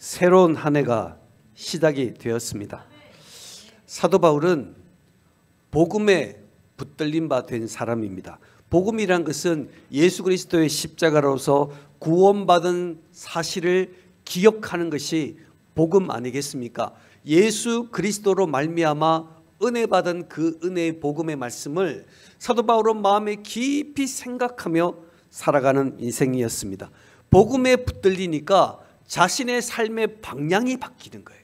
새로운 한 해가 시작이 되었습니다. 사도 바울은 복음에 붙들린 바 된 사람입니다. 복음이란 것은 예수 그리스도의 십자가로서 구원받은 사실을 기억하는 것이 복음 아니겠습니까? 예수 그리스도로 말미암아 은혜 받은 그 은혜의 복음의 말씀을 사도 바울은 마음에 깊이 생각하며 살아가는 인생이었습니다. 복음에 붙들리니까 자신의 삶의 방향이 바뀌는 거예요.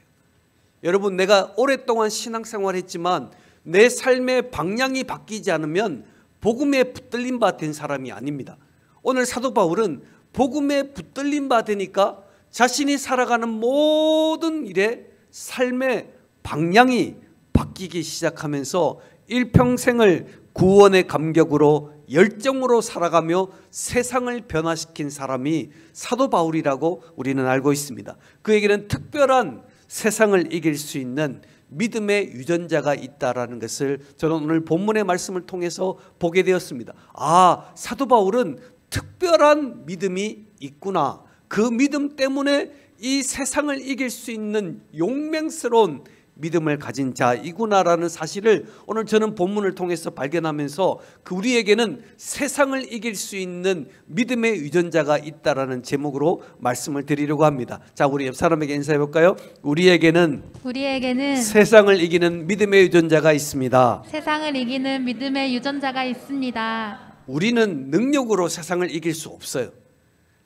여러분, 내가 오랫동안 신앙생활을 했지만 내 삶의 방향이 바뀌지 않으면 복음에 붙들린 바 된 사람이 아닙니다. 오늘 사도 바울은 복음에 붙들린 바 되니까 자신이 살아가는 모든 일에 삶의 방향이 바뀌기 시작하면서 일평생을 구원의 감격으로 열정으로 살아가며 세상을 변화시킨 사람이 사도 바울이라고 우리는 알고 있습니다. 그에게는 특별한 세상을 이길 수 있는 믿음의 유전자가 있다라는 것을 저는 오늘 본문의 말씀을 통해서 보게 되었습니다. 아, 사도 바울은 특별한 믿음이 있구나. 그 믿음 때문에 이 세상을 이길 수 있는 용맹스러운 믿음을 가진 자이구나라는 사실을 오늘 저는 본문을 통해서 발견하면서 우리에게는 세상을 이길 수 있는 믿음의 유전자가 있다라는 제목으로 말씀을 드리려고 합니다. 자, 우리 옆 사람에게 인사해 볼까요? 우리에게는 세상을 이기는 믿음의 유전자가 있습니다. 세상을 이기는 믿음의 유전자가 있습니다. 우리는 능력으로 세상을 이길 수 없어요.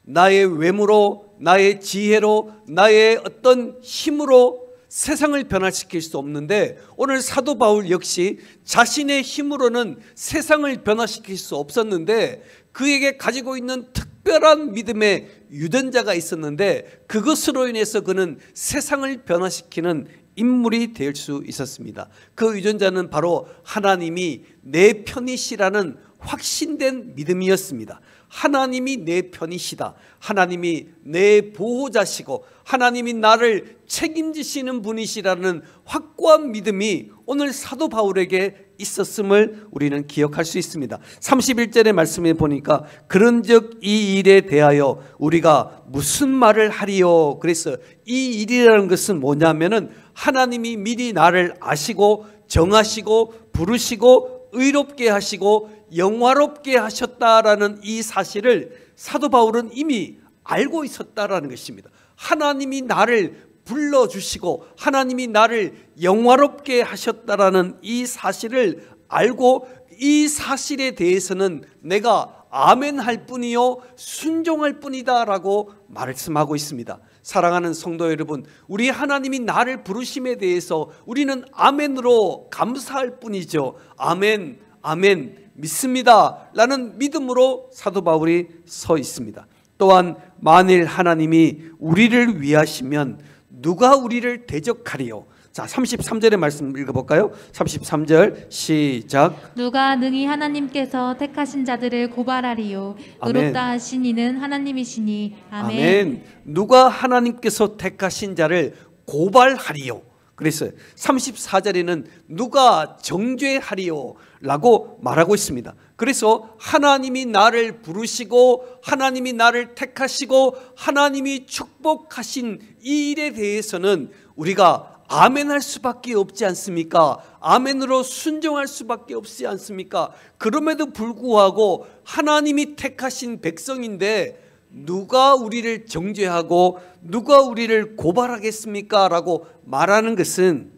나의 외모로, 나의 지혜로, 나의 어떤 힘으로 세상을 변화시킬 수 없는데 오늘 사도 바울 역시 자신의 힘으로는 세상을 변화시킬 수 없었는데 그에게 가지고 있는 특별한 믿음의 유전자가 있었는데 그것으로 인해서 그는 세상을 변화시키는 인물이 될 수 있었습니다. 그 유전자는 바로 하나님이 내 편이시라는 확신된 믿음이었습니다. 하나님이 내 편이시다. 하나님이 내 보호자시고 하나님이 나를 책임지시는 분이시라는 확고한 믿음이 오늘 사도 바울에게 있었음을 우리는 기억할 수 있습니다. 31절의 말씀에 보니까 그런즉 이 일에 대하여 우리가 무슨 말을 하리요. 그래서 이 일이라는 것은 뭐냐면은 하나님이 미리 나를 아시고 정하시고 부르시고 의롭게 하시고 영화롭게 하셨다라는 이 사실을 사도 바울은 이미 알고 있었다라는 것입니다. 하나님이 나를 불러주시고 하나님이 나를 영화롭게 하셨다라는 이 사실을 알고 이 사실에 대해서는 내가 아멘할 뿐이요 순종할 뿐이다 라고 말씀하고 있습니다. 사랑하는 성도 여러분, 우리 하나님이 나를 부르심에 대해서 우리는 아멘으로 감사할 뿐이죠. 아멘, 아멘, 믿습니다 라는 믿음으로 사도 바울이 서 있습니다. 또한 만일 하나님이 우리를 위하시면 누가 우리를 대적하리요. 자, 33절의 말씀 읽어볼까요? 33절 시작. 누가 능히 하나님께서 택하신 자들을 고발하리요. 의롭다 하신 이는 하나님이시니. 아멘. 아멘. 누가 하나님께서 택하신 자를 고발하리요. 그랬어요. 34절에는 누가 정죄하리요 라고 말하고 있습니다. 그래서 하나님이 나를 부르시고 하나님이 나를 택하시고 하나님이 축복하신 이 일에 대해서는 우리가 아멘할 수밖에 없지 않습니까? 아멘으로 순종할 수밖에 없지 않습니까? 그럼에도 불구하고 하나님이 택하신 백성인데 누가 우리를 정죄하고 누가 우리를 고발하겠습니까? 라고 말하는 것은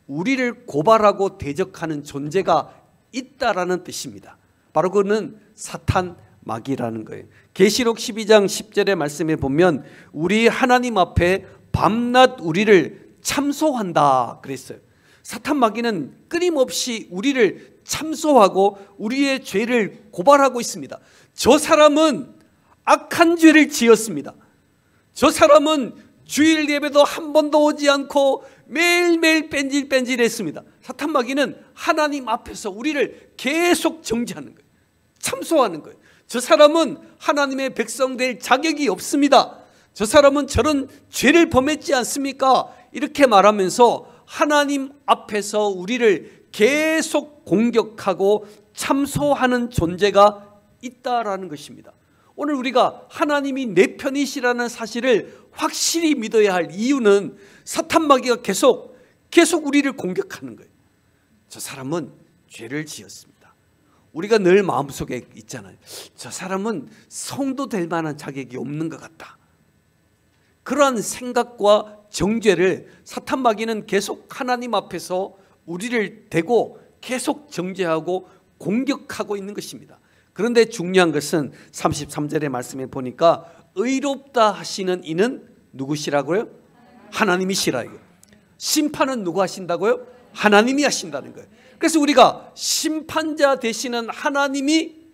우리를 고발하고 대적하는 존재가 있다라는 뜻입니다. 바로 그는 사탄 마귀라는 거예요. 계시록 12장 10절의 말씀에 보면 우리 하나님 앞에 밤낮 우리를 참소한다 그랬어요. 사탄 마귀는 끊임없이 우리를 참소하고 우리의 죄를 고발하고 있습니다. 저 사람은 악한 죄를 지었습니다. 저 사람은 주일 예배도 한 번도 오지 않고 매일매일 뺀질뺀질했습니다. 사탄 마귀는 하나님 앞에서 우리를 계속 정죄하는 거예요. 참소하는 거예요. 저 사람은 하나님의 백성 될 자격이 없습니다. 저 사람은 저런 죄를 범했지 않습니까? 이렇게 말하면서 하나님 앞에서 우리를 계속 공격하고 참소하는 존재가 있다라는 것입니다. 오늘 우리가 하나님이 내 편이시라는 사실을 확실히 믿어야 할 이유는 사탄 마귀가 계속 우리를 공격하는 거예요. 저 사람은 죄를 지었습니다. 우리가 늘 마음속에 있잖아요. 저 사람은 성도 될 만한 자격이 없는 것 같다. 그러한 생각과 정죄를 사탄 마귀는 계속 하나님 앞에서 우리를 대고 계속 정죄하고 공격하고 있는 것입니다. 그런데 중요한 것은 33절의 말씀에 보니까 의롭다 하시는 이는 누구시라고요? 하나님이시라. 심판은 누가 하신다고요? 하나님이 하신다는 거예요. 그래서 우리가 심판자 되시는 하나님이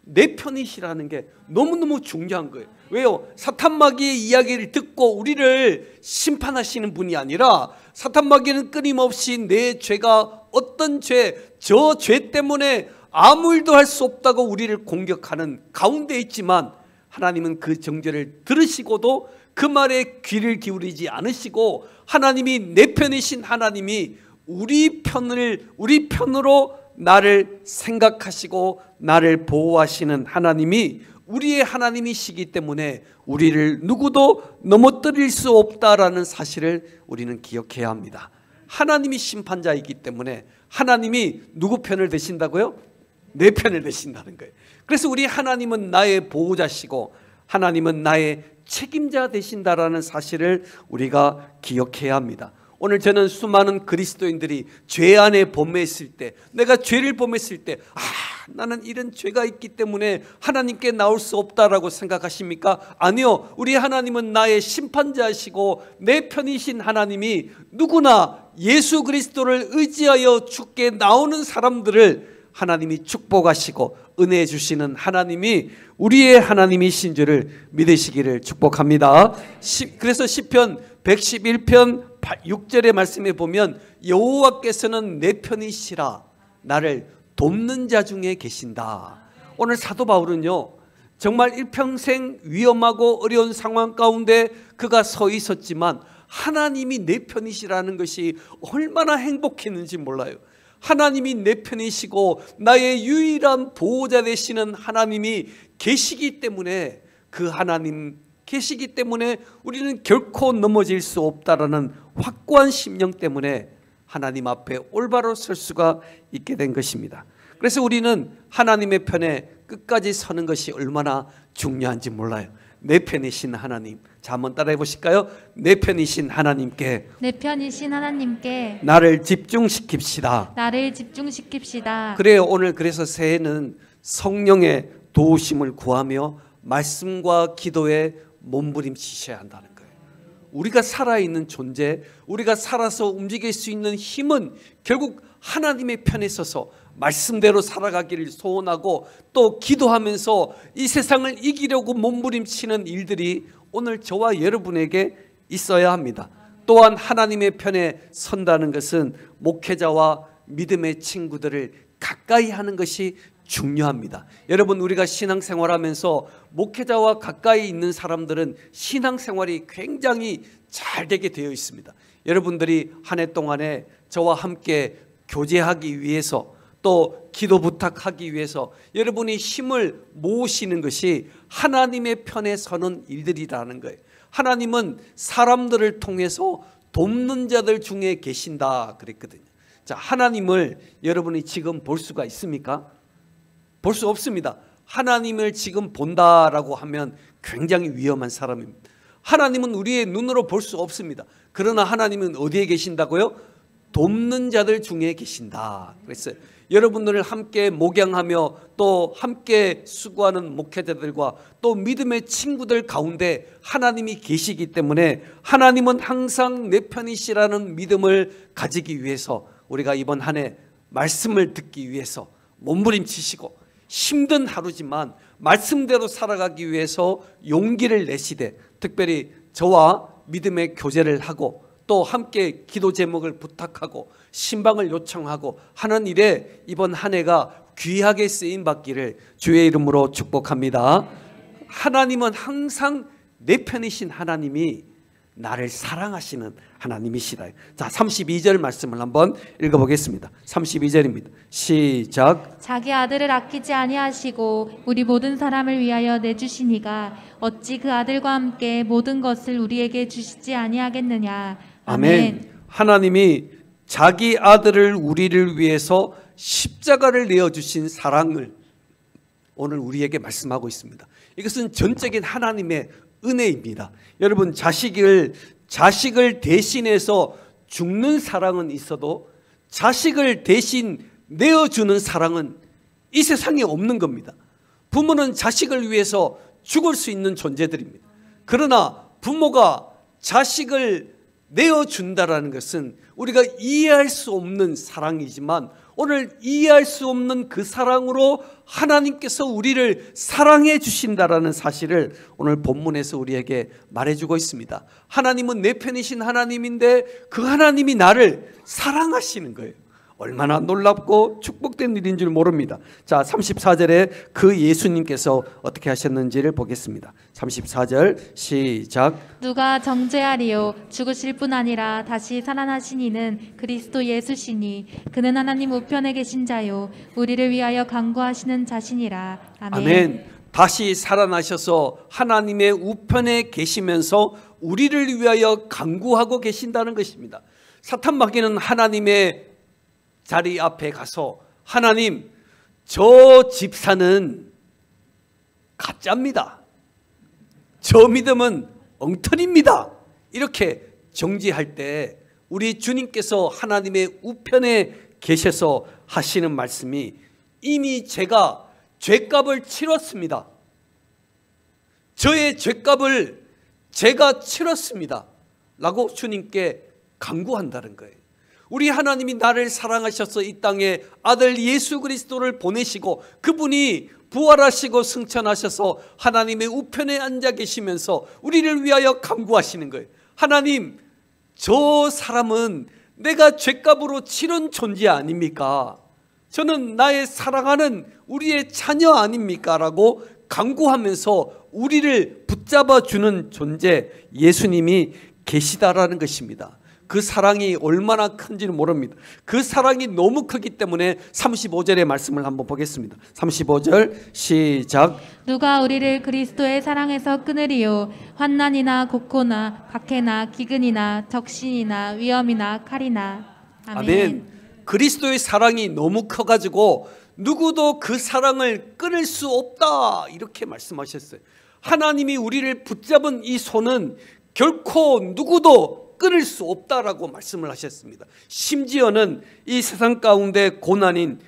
내 편이시라는 게 너무너무 중요한 거예요. 왜요? 사탄 마귀의 이야기를 듣고 우리를 심판하시는 분이 아니라 사탄 마귀는 끊임없이 내 죄가 어떤 죄, 저 죄 때문에 아무 일도 할 수 없다고 우리를 공격하는 가운데 있지만 하나님은 그 정죄를 들으시고도 그 말에 귀를 기울이지 않으시고 하나님이 내 편이신 하나님이 우리 편으로 나를 생각하시고 나를 보호하시는 하나님이 우리의 하나님이시기 때문에 우리를 누구도 넘어뜨릴 수 없다라는 사실을 우리는 기억해야 합니다. 하나님이 심판자이기 때문에 하나님이 누구 편을 되신다고요? 내 편을 되신다는 거예요. 그래서 우리 하나님은 나의 보호자시고 하나님은 나의 책임자 되신다라는 사실을 우리가 기억해야 합니다. 오늘 저는 수많은 그리스도인들이 죄 안에 범했을 때, 내가 죄를 범했을 때 나는 이런 죄가 있기 때문에 하나님께 나올 수 없다라고 생각하십니까? 아니요. 우리 하나님은 나의 심판자시고 내 편이신 하나님이 누구나 예수 그리스도를 의지하여 죽게 나오는 사람들을 하나님이 축복하시고 은혜 주시는 하나님이 우리의 하나님이신 줄을 믿으시기를 축복합니다. 그래서 시편 111편 6절의 말씀에 보면 여호와께서는 내 편이시라 나를 돕는 자 중에 계신다. 오늘 사도 바울은요 정말 일평생 위험하고 어려운 상황 가운데 그가 서 있었지만 하나님이 내 편이시라는 것이 얼마나 행복했는지 몰라요. 하나님이 내 편이시고 나의 유일한 보호자 되시는 하나님이 계시기 때문에 그 하나님 계시기 때문에 우리는 결코 넘어질 수 없다라는 확고한 심령 때문에 하나님 앞에 올바로 설 수가 있게 된 것입니다. 그래서 우리는 하나님의 편에 끝까지 서는 것이 얼마나 중요한지 몰라요. 내 편이신 하나님. 자, 한번 따라해 보실까요? 내 편이신 하나님께 나를 집중시킵시다. 그래요. 오늘 그래서 새해는 성령의 도우심을 구하며 말씀과 기도에 몸부림치셔야 한다는 거예요. 우리가 살아있는 존재, 우리가 살아서 움직일 수 있는 힘은 결국 하나님의 편에 서서 말씀대로 살아가기를 소원하고 또 기도하면서 이 세상을 이기려고 몸부림치는 일들이 오늘 저와 여러분에게 있어야 합니다. 또한 하나님의 편에 선다는 것은 목회자와 믿음의 친구들을 가까이 하는 것이 중요합니다. 여러분, 우리가 신앙생활하면서 목회자와 가까이 있는 사람들은 신앙생활이 굉장히 잘 되게 되어 있습니다. 여러분들이 한 해 동안에 저와 함께 교제하기 위해서 또 기도 부탁하기 위해서 여러분이 힘을 모으시는 것이 하나님의 편에 서는 일들이라는 거예요. 하나님은 사람들을 통해서 돕는 자들 중에 계신다 그랬거든요. 자, 하나님을 여러분이 지금 볼 수가 있습니까? 볼 수 없습니다. 하나님을 지금 본다라고 하면 굉장히 위험한 사람입니다. 하나님은 우리의 눈으로 볼 수 없습니다. 그러나 하나님은 어디에 계신다고요? 돕는 자들 중에 계신다 그랬어요. 여러분들을 함께 목양하며 또 함께 수고하는 목회자들과 또 믿음의 친구들 가운데 하나님이 계시기 때문에 하나님은 항상 내 편이시라는 믿음을 가지기 위해서 우리가 이번 한 해 말씀을 듣기 위해서 몸부림치시고 힘든 하루지만 말씀대로 살아가기 위해서 용기를 내시되 특별히 저와 믿음의 교제를 하고 또 함께 기도 제목을 부탁하고 신방을 요청하고 하는 일에 이번 한 해가 귀하게 쓰임받기를 주의 이름으로 축복합니다. 하나님은 항상 내 편이신 하나님이 나를 사랑하시는 하나님이시다. 자, 32절 말씀을 한번 읽어보겠습니다. 32절입니다. 시작. 자기 아들을 아끼지 아니하시고 우리 모든 사람을 위하여 내주시니가 어찌 그 아들과 함께 모든 것을 우리에게 주시지 아니하겠느냐. 아멘. 하나님이 자기 아들을 우리를 위해서 십자가를 내어주신 사랑을 오늘 우리에게 말씀하고 있습니다. 이것은 전적인 하나님의 은혜입니다. 여러분, 자식을 대신해서 죽는 사랑은 있어도 자식을 대신 내어주는 사랑은 이 세상에 없는 겁니다. 부모는 자식을 위해서 죽을 수 있는 존재들입니다. 그러나 부모가 자식을 내어준다라는 것은 우리가 이해할 수 없는 사랑이지만 오늘 이해할 수 없는 그 사랑으로 하나님께서 우리를 사랑해 주신다라는 사실을 오늘 본문에서 우리에게 말해주고 있습니다. 하나님은 내 편이신 하나님인데 그 하나님이 나를 사랑하시는 거예요. 얼마나 놀랍고 축복된 일인 줄 모릅니다. 자, 34절에 그 예수님께서 어떻게 하셨는지를 보겠습니다. 34절 시작. 누가 정죄하리요 죽으실 뿐 아니라 다시 살아나신 이는 그리스도 예수시니 그는 하나님 우편에 계신 자요 우리를 위하여 간구하시는 자신이라. 아멘. 아멘. 다시 살아나셔서 하나님의 우편에 계시면서 우리를 위하여 간구하고 계신다는 것입니다. 사탄 마귀는 하나님의 자리 앞에 가서 하나님, 저 집사는 가짜입니다. 저 믿음은 엉터리입니다. 이렇게 정죄할 때 우리 주님께서 하나님의 우편에 계셔서 하시는 말씀이 이미 제가 죄값을 치렀습니다. 저의 죄값을 제가 치렀습니다. 라고 주님께 간구한다는 거예요. 우리 하나님이 나를 사랑하셔서 이 땅에 아들 예수 그리스도를 보내시고 그분이 부활하시고 승천하셔서 하나님의 우편에 앉아 계시면서 우리를 위하여 간구하시는 거예요. 하나님, 저 사람은 내가 죄값으로 치른 존재 아닙니까? 저는 나의 사랑하는 우리의 자녀 아닙니까? 라고 간구하면서 우리를 붙잡아 주는 존재 예수님이 계시다라는 것입니다. 그 사랑이 얼마나 큰지는 모릅니다. 그 사랑이 너무 크기 때문에 35절의 말씀을 한번 보겠습니다. 35절 시작. 누가 우리를 그리스도의 사랑에서 끊으리요 환난이나 곡고나 박해나 기근이나 적신이나 위험이나 칼이나. 아멘. 아멘. 그리스도의 사랑이 너무 커가지고 누구도 그 사랑을 끊을 수 없다 이렇게 말씀하셨어요. 하나님이 우리를 붙잡은 이 손은 결코 누구도 끊을 수 없다라고 말씀을 하셨습니다. 심지어는 이 세상 가운데 고난인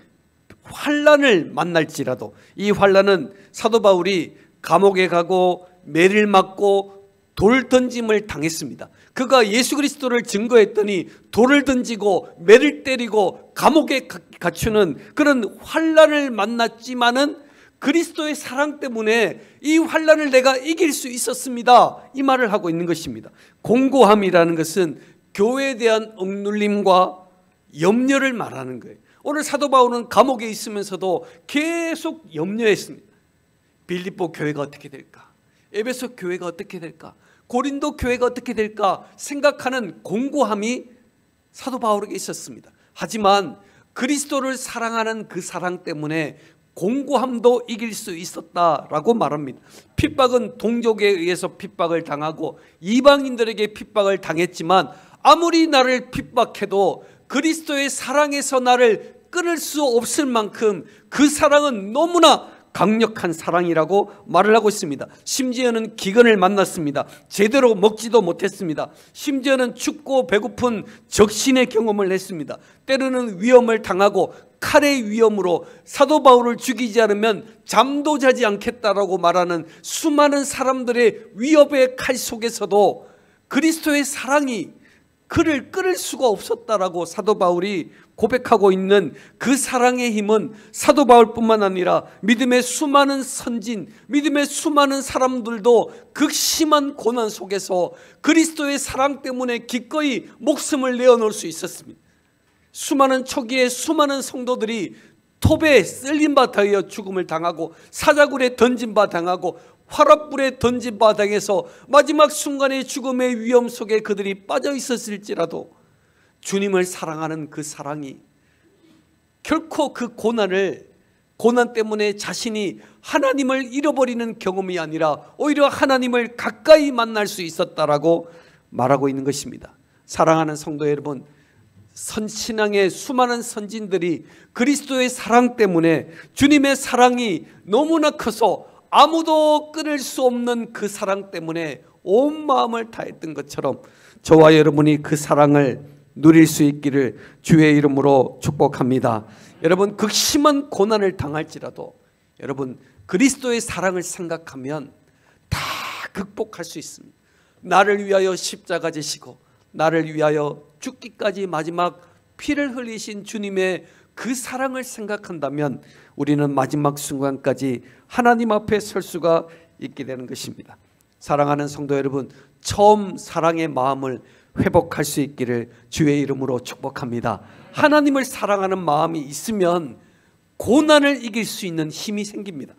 환난을 만날지라도 이 환난은 사도 바울이 감옥에 가고 매를 맞고 돌 던짐을 당했습니다. 그가 예수 그리스도를 증거했더니 돌을 던지고 매를 때리고 감옥에 갇히는 그런 환난을 만났지만은 그리스도의 사랑 때문에 이 환난을 내가 이길 수 있었습니다. 이 말을 하고 있는 것입니다. 공고함이라는 것은 교회에 대한 억눌림과 염려를 말하는 거예요. 오늘 사도 바울은 감옥에 있으면서도 계속 염려했습니다. 빌립보 교회가 어떻게 될까? 에베소 교회가 어떻게 될까? 고린도 교회가 어떻게 될까? 생각하는 공고함이 사도 바울에게 있었습니다. 하지만 그리스도를 사랑하는 그 사랑 때문에 공고함도 이길 수 있었다라고 말합니다. 핍박은 동족에 의해서 핍박을 당하고 이방인들에게 핍박을 당했지만 아무리 나를 핍박해도 그리스도의 사랑에서 나를 끊을 수 없을 만큼 그 사랑은 너무나 강력한 사랑이라고 말을 하고 있습니다. 심지어는 기근을 만났습니다. 제대로 먹지도 못했습니다. 심지어는 춥고 배고픈 적신의 경험을 했습니다. 때로는 위험을 당하고 칼의 위험으로 사도 바울을 죽이지 않으면 잠도 자지 않겠다라고 말하는 수많은 사람들의 위협의 칼 속에서도 그리스도의 사랑이 그를 끊을 수가 없었다라고 사도 바울이 고백하고 있는 그 사랑의 힘은 사도 바울뿐만 아니라 믿음의 수많은 선진, 믿음의 수많은 사람들도 극심한 고난 속에서 그리스도의 사랑 때문에 기꺼이 목숨을 내어놓을 수 있었습니다. 수많은 초기에 수많은 성도들이 톱에 쓸린 바 되어 죽음을 당하고 사자굴에 던진 바 당하고 화랍불에 던진 바닥에서 마지막 순간의 죽음의 위험 속에 그들이 빠져 있었을지라도 주님을 사랑하는 그 사랑이 결코 그 고난 때문에 자신이 하나님을 잃어버리는 경험이 아니라 오히려 하나님을 가까이 만날 수 있었다라고 말하고 있는 것입니다. 사랑하는 성도 여러분, 신앙의 수많은 선진들이 그리스도의 사랑 때문에 주님의 사랑이 너무나 커서 아무도 끊을 수 없는 그 사랑 때문에 온 마음을 다했던 것처럼 저와 여러분이 그 사랑을 누릴 수 있기를 주의 이름으로 축복합니다. 여러분, 극심한 고난을 당할지라도 여러분 그리스도의 사랑을 생각하면 다 극복할 수 있습니다. 나를 위하여 십자가 지시고 나를 위하여 죽기까지 마지막 피를 흘리신 주님의 그 사랑을 생각한다면 우리는 마지막 순간까지 하나님 앞에 설 수가 있게 되는 것입니다. 사랑하는 성도 여러분, 처음 사랑의 마음을 회복할 수 있기를 주의 이름으로 축복합니다. 하나님을 사랑하는 마음이 있으면 고난을 이길 수 있는 힘이 생깁니다.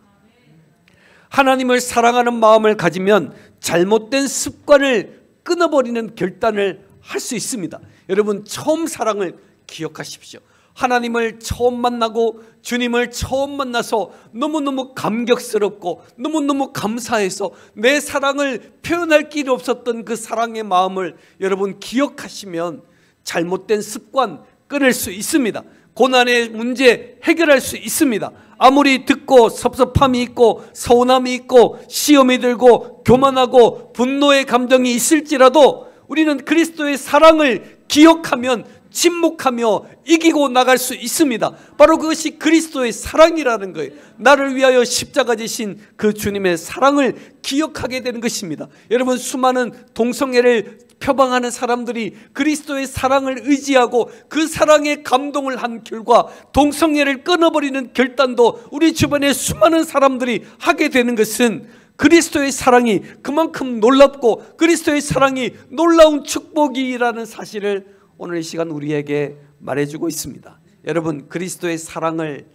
하나님을 사랑하는 마음을 가지면 잘못된 습관을 끊어버리는 결단을 할 수 있습니다. 여러분, 처음 사랑을 기억하십시오. 하나님을 처음 만나고 주님을 처음 만나서 너무너무 감격스럽고 너무너무 감사해서 내 사랑을 표현할 길이 없었던 그 사랑의 마음을 여러분 기억하시면 잘못된 습관 끊을 수 있습니다. 고난의 문제 해결할 수 있습니다. 아무리 듣고 섭섭함이 있고 서운함이 있고 시험이 들고 교만하고 분노의 감정이 있을지라도 우리는 그리스도의 사랑을 기억하면 침묵하며 이기고 나갈 수 있습니다. 바로 그것이 그리스도의 사랑이라는 거예요. 나를 위하여 십자가 지신 그 주님의 사랑을 기억하게 되는 것입니다. 여러분, 수많은 동성애를 표방하는 사람들이 그리스도의 사랑을 의지하고 그 사랑에 감동을 한 결과 동성애를 끊어버리는 결단도 우리 주변에 수많은 사람들이 하게 되는 것은 그리스도의 사랑이 그만큼 놀랍고 그리스도의 사랑이 놀라운 축복이라는 사실을 오늘 이 시간 우리에게 말해주고 있습니다. 여러분, 그리스도의 사랑을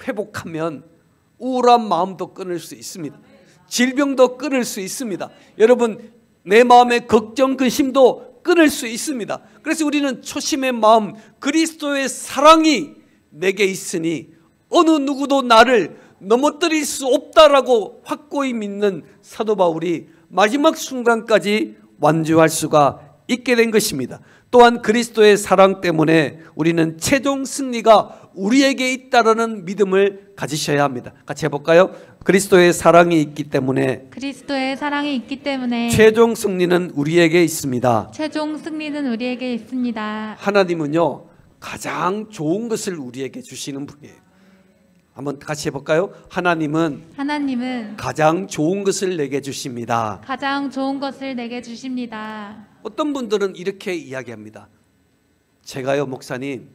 회복하면 우울한 마음도 끊을 수 있습니다. 질병도 끊을 수 있습니다. 여러분, 내 마음의 걱정, 근심도 끊을 수 있습니다. 그래서 우리는 초심의 마음, 그리스도의 사랑이 내게 있으니 어느 누구도 나를 넘어뜨릴 수 없다라고 확고히 믿는 사도 바울이 마지막 순간까지 완주할 수가 있게 된 것입니다. 또한 그리스도의 사랑 때문에 우리는 최종 승리가 우리에게 있다라는 믿음을 가지셔야 합니다. 같이 해볼까요? 그리스도의 사랑이 있기 때문에 최종 승리는 우리에게 있습니다. 최종 승리는 우리에게 있습니다. 하나님은요, 가장 좋은 것을 우리에게 주시는 분이에요. 한번 같이 해볼까요? 하나님은 가장 좋은 것을 내게 주십니다. 가장 좋은 것을 내게 주십니다. 어떤 분들은 이렇게 이야기합니다. 제가요, 목사님,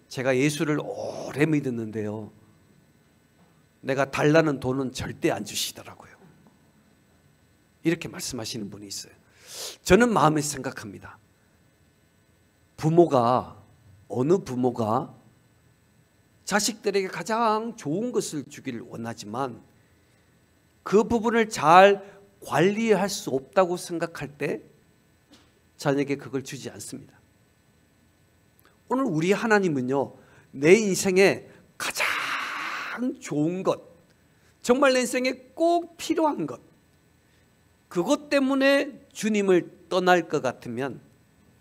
제가 예수를 오래 믿었는데요, 내가 달라는 돈은 절대 안 주시더라고요. 이렇게 말씀하시는 분이 있어요. 저는 마음에 생각합니다. 어느 부모가 자식들에게 가장 좋은 것을 주기를 원하지만 그 부분을 잘 관리할 수 없다고 생각할 때 자녀에게 그걸 주지 않습니다. 오늘 우리 하나님은요, 내 인생에 가장 좋은 것, 정말 내 인생에 꼭 필요한 것, 그것 때문에 주님을 떠날 것 같으면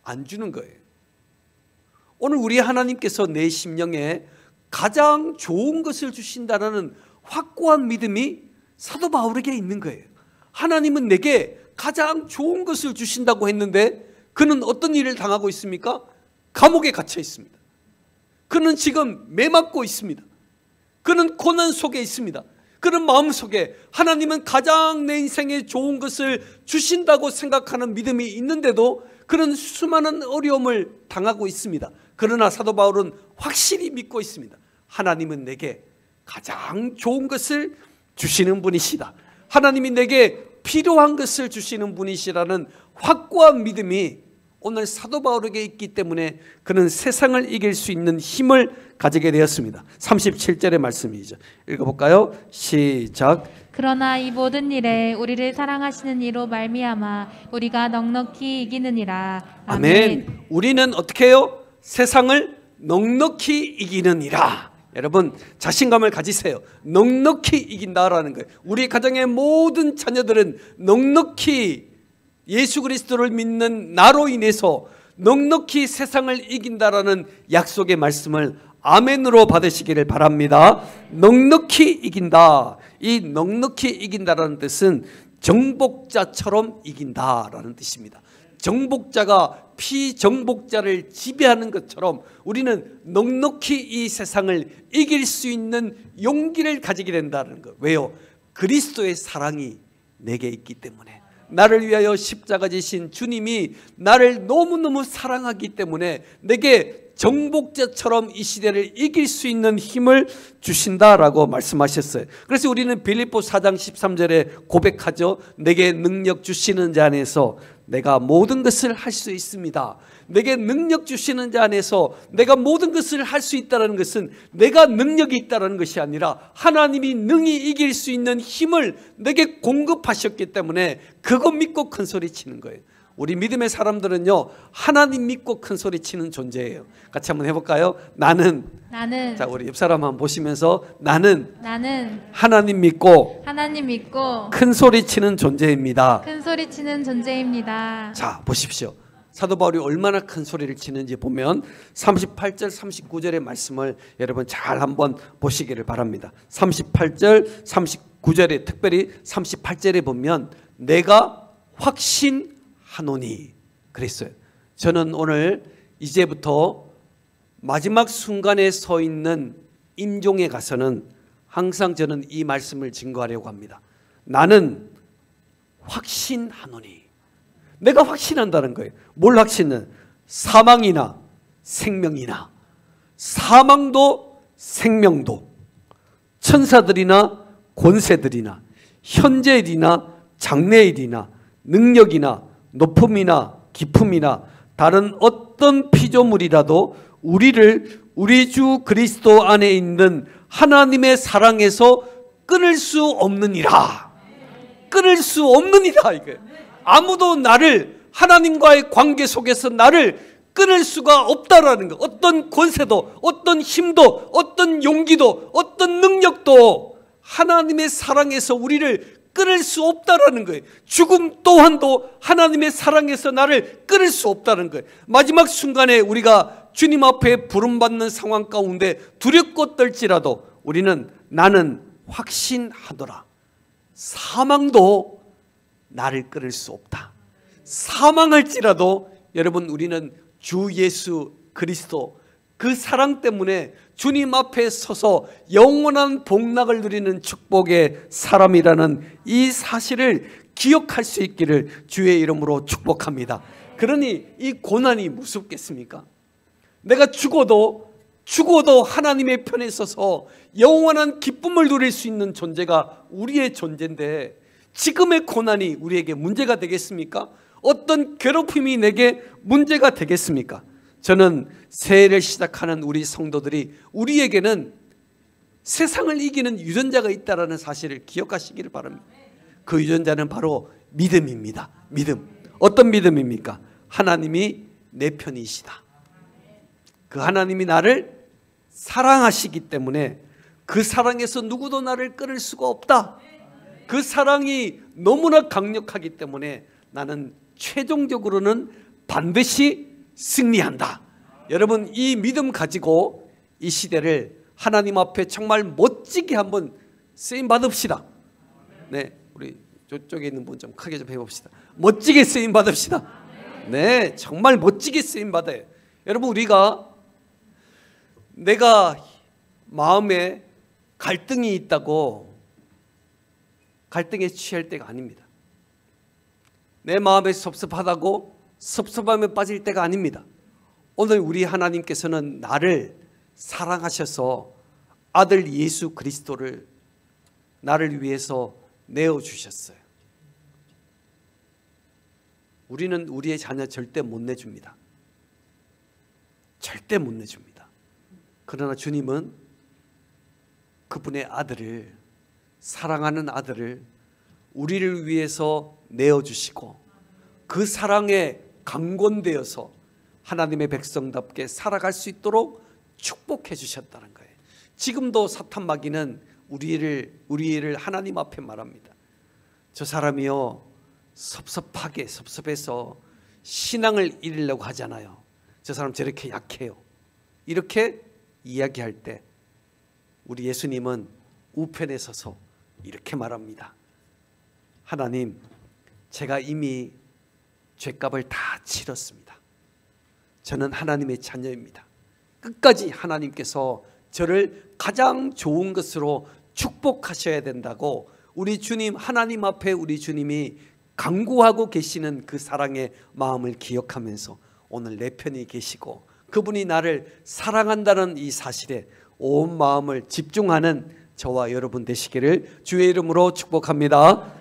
안 주는 거예요. 오늘 우리 하나님께서 내 심령에 가장 좋은 것을 주신다는 확고한 믿음이 사도 바울에게 있는 거예요. 하나님은 내게 가장 좋은 것을 주신다고 했는데 그는 어떤 일을 당하고 있습니까? 감옥에 갇혀 있습니다. 그는 지금 매맞고 있습니다. 그는 고난 속에 있습니다. 그는 마음속에 하나님은 가장 내 인생에 좋은 것을 주신다고 생각하는 믿음이 있는데도 그는 수많은 어려움을 당하고 있습니다. 그러나 사도 바울은 확실히 믿고 있습니다. 하나님은 내게 가장 좋은 것을 주시는 분이시다. 하나님이 내게 필요한 것을 주시는 분이시라는 확고한 믿음이 오늘 사도 바울에게 있기 때문에 그는 세상을 이길 수 있는 힘을 가지게 되었습니다. 37절의 말씀이죠. 읽어볼까요? 시작. 그러나 이 모든 일에 우리를 사랑하시는 이로 말미암아 우리가 넉넉히 이기느니라. 아멘. 우리는 어떻게 해요? 세상을 넉넉히 이기느니라. 여러분 자신감을 가지세요. 넉넉히 이긴다라는 거예요. 우리 가정의 모든 자녀들은 넉넉히 예수 그리스도를 믿는 나로 인해서 넉넉히 세상을 이긴다라는 약속의 말씀을 아멘으로 받으시기를 바랍니다. 넉넉히 이긴다. 이 넉넉히 이긴다라는 뜻은 정복자처럼 이긴다라는 뜻입니다. 정복자가 피정복자를 지배하는 것처럼 우리는 넉넉히 이 세상을 이길 수 있는 용기를 가지게 된다는 것. 왜요? 그리스도의 사랑이 내게 있기 때문에. 나를 위하여 십자가 지신 주님이 나를 너무너무 사랑하기 때문에 내게 정복자처럼 이 시대를 이길 수 있는 힘을 주신다라고 말씀하셨어요. 그래서 우리는 빌립보 4장 13절에 고백하죠. 내게 능력 주시는 자 안에서 내가 모든 것을 할 수 있습니다. 내게 능력 주시는 자 안에서 내가 모든 것을 할 수 있다는 것은 내가 능력이 있다는 것이 아니라 하나님이 능히 이길 수 있는 힘을 내게 공급하셨기 때문에 그거 믿고 큰 소리 치는 거예요. 우리 믿음의 사람들은요, 하나님 믿고 큰 소리 치는 존재예요. 같이 한번 해볼까요? 나는 자, 우리 옆 사람 한번 보시면서 나는 하나님 믿고 큰 소리 치는 존재입니다. 큰 소리 치는 존재입니다. 자, 보십시오. 사도 바울이 얼마나 큰 소리를 치는지 보면 38절 39절의 말씀을 여러분 잘 한번 보시기를 바랍니다. 38절 39절에 특별히 38절에 보면 내가 확신하노니 그랬어요. 저는 오늘 이제부터 마지막 순간에 서 있는 임종에 가서는 항상 저는 이 말씀을 증거하려고 합니다. 나는 확신하노니. 내가 확신한다는 거예요. 뭘 확신은? 사망이나 생명이나, 사망도 생명도, 천사들이나 권세들이나 현재일이나 장래일이나 능력이나 높음이나 깊음이나 다른 어떤 피조물이라도 우리 주 그리스도 안에 있는 하나님의 사랑에서 끊을 수 없느니라. 끊을 수 없느니라 이거예요. 아무도 나를 하나님과의 관계 속에서 나를 끊을 수가 없다라는 거. 어떤 권세도 어떤 힘도 어떤 용기도 어떤 능력도 하나님의 사랑에서 우리를 끊을 수 없다라는 거예요. 죽음 또한도 하나님의 사랑에서 나를 끊을 수 없다는 거예요. 마지막 순간에 우리가 주님 앞에 부름받는 상황 가운데 두렵고 떨지라도 우리는 나는 확신하더라. 사망도 나를 끊을 수 없다. 사망할지라도 여러분 우리는 주 예수 그리스도 그 사랑 때문에 주님 앞에 서서 영원한 복락을 누리는 축복의 사람이라는 이 사실을 기억할 수 있기를 주의 이름으로 축복합니다. 그러니 이 고난이 무섭겠습니까? 내가 죽어도 하나님의 편에 서서 영원한 기쁨을 누릴 수 있는 존재가 우리의 존재인데 지금의 고난이 우리에게 문제가 되겠습니까? 어떤 괴롭힘이 내게 문제가 되겠습니까? 저는 새해를 시작하는 우리 성도들이 우리에게는 세상을 이기는 유전자가 있다는 사실을 기억하시기를 바랍니다. 그 유전자는 바로 믿음입니다. 믿음. 어떤 믿음입니까? 하나님이 내 편이시다. 그 하나님이 나를 사랑하시기 때문에 그 사랑에서 누구도 나를 끊을 수가 없다. 그 사랑이 너무나 강력하기 때문에 나는 최종적으로는 반드시 승리한다. 여러분 이 믿음 가지고 이 시대를 하나님 앞에 정말 멋지게 한번 쓰임 받읍시다. 네, 우리 저쪽에 있는 분 좀 크게 좀 해봅시다. 멋지게 쓰임 받읍시다. 네, 정말 멋지게 쓰임 받아요. 여러분 내가 마음에 갈등이 있다고 갈등에 취할 때가 아닙니다. 내 마음에 섭섭하다고 섭섭함에 빠질 때가 아닙니다. 오늘 우리 하나님께서는 나를 사랑하셔서 아들 예수 그리스도를 나를 위해서 내어주셨어요. 우리는 우리의 자녀 절대 못 내줍니다. 절대 못 내줍니다. 그러나 주님은 그분의 아들을, 사랑하는 아들을 우리를 위해서 내어주시고 그 사랑에 강권되어서 하나님의 백성답게 살아갈 수 있도록 축복해 주셨다는 거예요. 지금도 사탄 마귀는 우리를 하나님 앞에 말합니다. 저 사람이요 섭섭해서 신앙을 잃으려고 하잖아요. 저 사람 저렇게 약해요. 이렇게 이야기할 때 우리 예수님은 우편에 서서 이렇게 말합니다. 하나님, 제가 이미 죄값을 다 치렀습니다. 저는 하나님의 자녀입니다. 끝까지 하나님께서 저를 가장 좋은 것으로 축복하셔야 된다고 우리 주님, 하나님 앞에 우리 주님이 간구하고 계시는 그 사랑의 마음을 기억하면서 오늘 내 편에 계시고 그분이 나를 사랑한다는 이 사실에 온 마음을 집중하는 저와 여러분 되시기를 주의 이름으로 축복합니다.